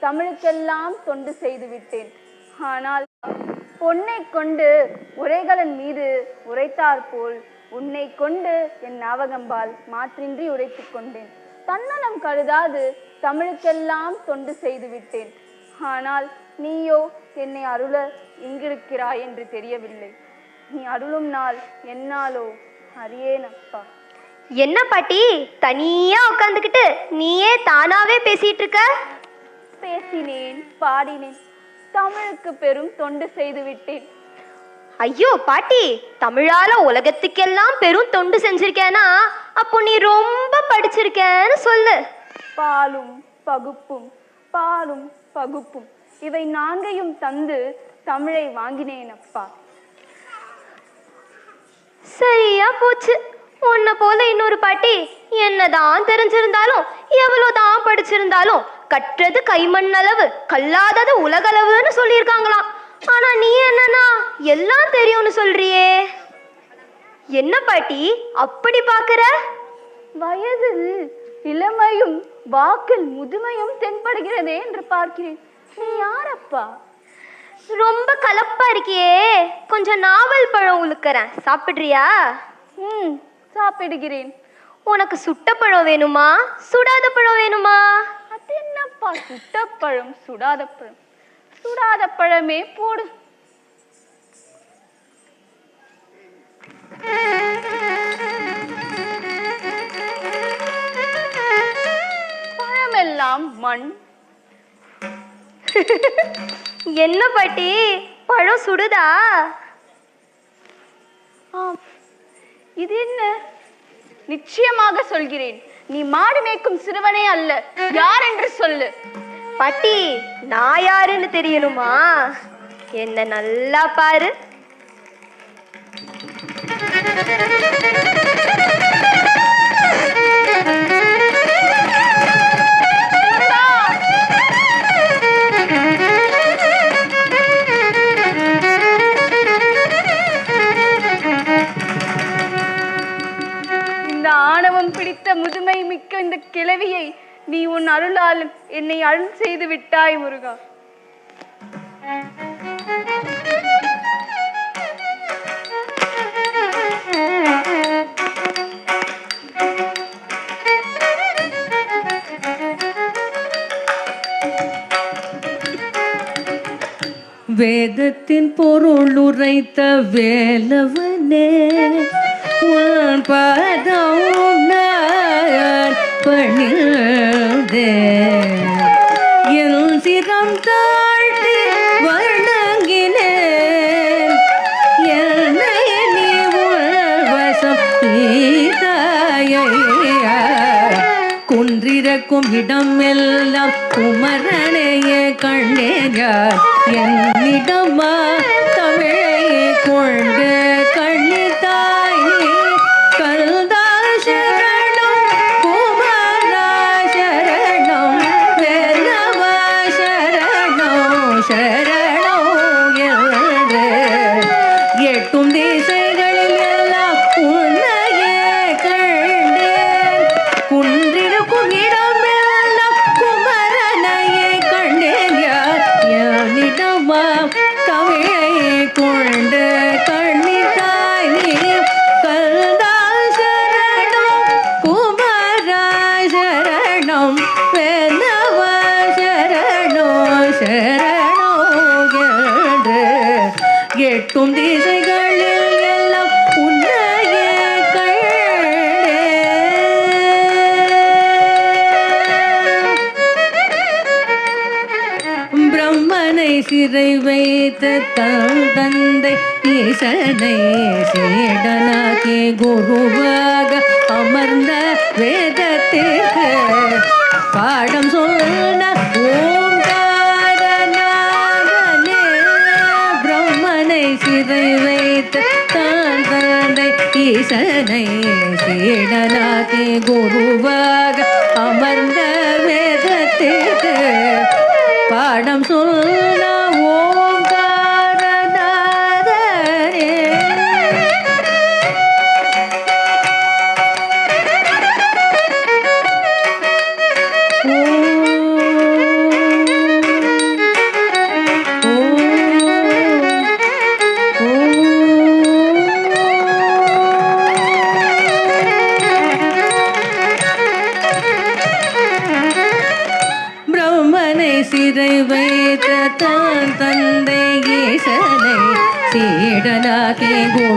தமிழுக்கெல்லாம் தொண்டு செய்து விட்டேன். ஆனால் பொன்னை கொண்டு உரைகளின் மீது உரைத்தார் போல் உன்னை கொண்டு என் ஞாபகம்பால் மாற்றின்றி உரைத்து கொண்டேன். தன்னலம் கருதாது தமிழுக்கெல்லாம் தொண்டு செய்து விட்டேன். ஆனால் நீயோ என்னை அருள எங்கிருக்கிறாய் என்று தெரியவில்லை. நீ அருளும் நாள் என்னாலோ அறியேனப்பா. என்ன பாட்டி, தனியா உட்காந்துக்கிட்டு நீயே தானாவே பேசிட்டு இருக்க? பேசினேன், பாடினேன், தமிழுக்கு பெரும் தொண்டு செய்து விட்டேன். ஐயோ பாட்டி, தமிழால உலகத்துக்கெல்லாம் பெரும் தொண்டு செஞ்சிருக்கேனா அப்போ நீ ரொம்ப படிச்சிருக்கேன்னு சொல்லு. பாலும் பகுப்பும் பாலும் பகுப்பும் இவை நான்கையும் தந்து தமிழை வாங்கினேன் அப்பா. சரியா போச்சு. உன்னை போல இன்னொரு பாட்டி என்னதான் தெரிஞ்சிருந்தாலும் எவ்வளவுதான் படிச்சிருந்தாலும் கற்றது கைமண்ணளவு கல்லாதது உலகளவுன்னு சொல்லியிருக்காங்களாம். ஆனா நீ என்னன்னா எல்லாம் தெரியும்னு சொல்றியே. என்ன பாட்டி அப்படி பாக்குற? வயதில் இளமையும் வாக்கில் முதுமையும் தென்படுகிறதே என்று பார்க்கிறேன். நீ யாரப்பா? ரொம்ப கலப்பா இருக்கியே, கொஞ்சம் நாவல் பழம் உழுக்கிறேன், சாப்பிடுறியா? சாப்பிடுகிறேன். உனக்கு சுட்ட பழம் வேணுமா சுடாத பழம் வேணுமா? அது என்னப்பா சுட்ட பழம் சுடாத பழம்? சுடாத பழமே போடு. பழமெல்லாம் மண். என்ன பாட்டி, பழம் சுடுதா? இது என்ன? நிச்சயமாக சொல்கிறேன், நீ மாடு மேய்க்கும் சிறுவனே அல்ல. யார் என்று சொல்லு. பாட்டி, நான் யாருன்னு தெரியணுமா? என்ன நல்லா பாரு. பிடித்த முதுமை மிக்க இந்த கிழவியை நீ உன் அருளால் என்னை அருள் செய்து விட்டாய் முருகா. வேதத்தின் பொருள் உரைத்த வேலவனே, உன் பாதம் நான் பணிந்தேன். என் சிரம் தாழ்த்தி வணங்கினேன். என்னை நீ வசம் செய்தாயா. குன்றிருக்கும் இடம் எல்லாம் குமரனையே கண்டேன். யார் என்னிடமா தமிழை கொண்டு கண்ணித்தாய். கல்தா சரணம் குமரா சரணம் வேலவா சரணம் சரணம் என்று எட்டும் திசைகளில் எல்லாம் உன்னையே கண்டேன். குன்றிருக்கும் இடம் எல்லாம் குமரனையே கண்டேன். யார் என்னிடமா தமிழை கொண்டு கண்ணித்தாய். கல்தா சரணம் குமரா சரணம் வேலவா சரணம் சரணம் என்று எட்டும் திசைகளில் எல்லாம் உன்னையே கண்டேன். பிரம்மனை சிறை வைத்த தந்தை ஈசனை சீடனாக்கி குருவாக அமர்ந்த வேதத்திற்கு பாடம் சொன்ன ஓங்காரநாதனே. பிரம்மனை சிறை வைத்த தந்தை ஈசனை சீடனாக்கி குருவாக அமர்ந்த வேதத்திற்கு பாடம் சொன்ன ஓங்காரநாதனே. ஓம் சிறை வைத்த தான் தந்தை ஈசனை சீடனாக்கி குரு